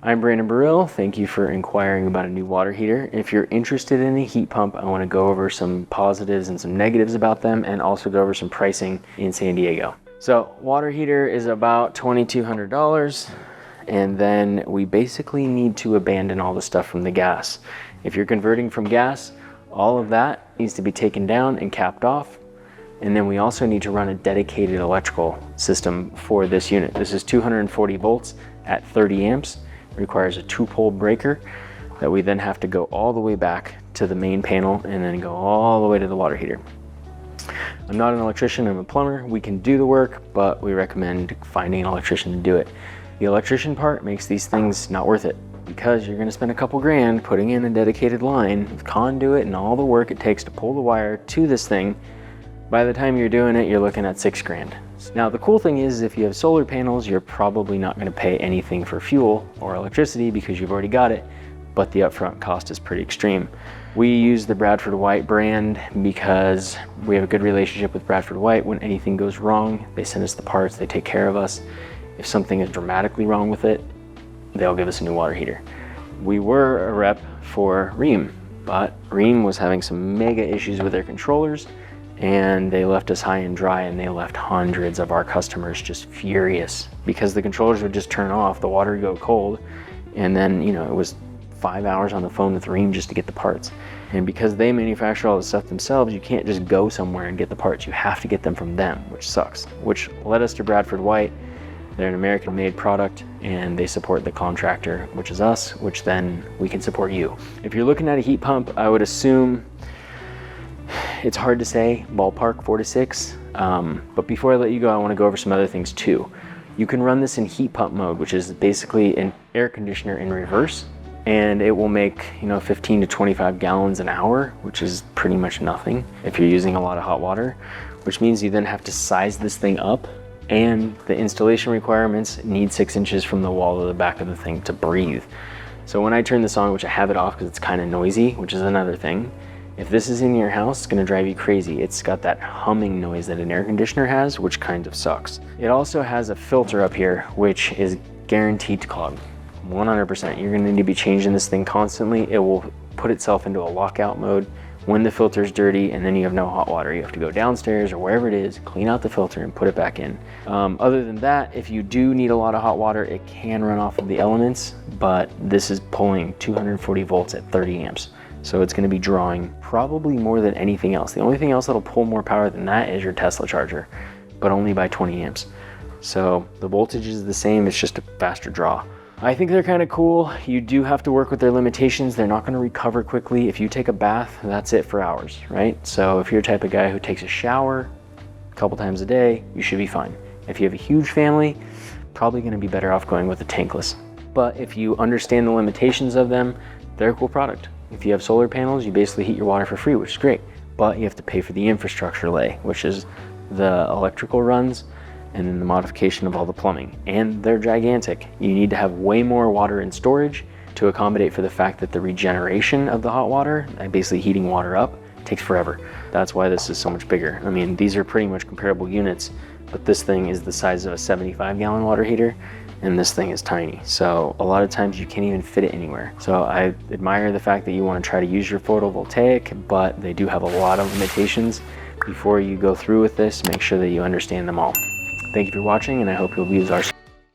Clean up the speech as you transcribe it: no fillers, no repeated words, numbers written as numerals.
I'm Brandon Burrill. Thank you for inquiring about a new water heater. If you're interested in a heat pump, I want to go over some positives and some negatives about them, and also go over some pricing in San Diego. So water heater is about $2,200, and then we basically need to abandon all the stuff from the gas. If you're converting from gas, all of that needs to be taken down and capped off. And then we also need to run a dedicated electrical system for this unit. This is 240 volts at 30 amps. Requires a 2-pole breaker that we then have to go all the way back to the main panel and then go all the way to the water heater. I'm not an electrician, I'm a plumber. We can do the work, but we recommend finding an electrician to do it. The electrician part makes these things not worth it, because you're gonna spend a couple grand putting in a dedicated line with conduit and all the work it takes to pull the wire to this thing. By the time you're doing it, you're looking at 6 grand. Now the cool thing is, if you have solar panels, you're probably not going to pay anything for fuel or electricity because you've already got it, but the upfront cost is pretty extreme. We use the Bradford White brand because we have a good relationship with Bradford White. When anything goes wrong, they send us the parts, they take care of us. If something is dramatically wrong with it, they'll give us a new water heater. We were a rep for Rheem, but Rheem was having some mega issues with their controllers, and they left us high and dry, and they left hundreds of our customers just furious because the controllers would just turn off, the water would go cold, and then, you know, it was 5 hours on the phone with Rheem just to get the parts. And because they manufacture all the stuff themselves, you can't just go somewhere and get the parts. You have to get them from them, which sucks, which led us to Bradford White. They're an American-made product, and they support the contractor, which is us, which then we can support you. If you're looking at a heat pump, I would assume, it's hard to say, ballpark 4 to 6. But before I let you go, I want to go over some other things too. You can run this in heat pump mode, which is basically an air conditioner in reverse, and it will make, you know, 15 to 25 gallons an hour, which is pretty much nothing if you're using a lot of hot water, which means you then have to size this thing up, and the installation requirements need 6 inches from the wall to the back of the thing to breathe. So when I turn this on, which I have it off because it's kind of noisy, which is another thing, if this is in your house, it's gonna drive you crazy. It's got that humming noise that an air conditioner has, which kind of sucks. It also has a filter up here, which is guaranteed to clog, 100%. You're gonna need to be changing this thing constantly. It will put itself into a lockout mode when the filter's dirty, and then you have no hot water. You have to go downstairs or wherever it is, clean out the filter and put it back in. Other than that, if you do need a lot of hot water, it can run off of the elements, but this is pulling 240 volts at 30 amps. So it's going to be drawing probably more than anything else. The only thing else that'll pull more power than that is your Tesla charger, but only by 20 amps. So the voltage is the same, it's just a faster draw. I think they're kind of cool. You do have to work with their limitations. They're not going to recover quickly. If you take a bath, that's it for hours, right? So if you're the type of guy who takes a shower a couple times a day, you should be fine. If you have a huge family, probably going to be better off going with a tankless. But if you understand the limitations of them, they're a cool product. If you have solar panels, you basically heat your water for free, which is great, but you have to pay for the infrastructure lay, which is the electrical runs and then the modification of all the plumbing. And they're gigantic. You need to have way more water in storage to accommodate for the fact that the regeneration of the hot water, basically heating water up, takes forever. That's why this is so much bigger. I mean, these are pretty much comparable units, but this thing is the size of a 75-gallon water heater, and this thing is tiny. So a lot of times you can't even fit it anywhere. So I admire the fact that you want to try to use your photovoltaic, but they do have a lot of limitations. Before you go through with this, make sure that you understand them all. Thank you for watching, and I hope you'll use our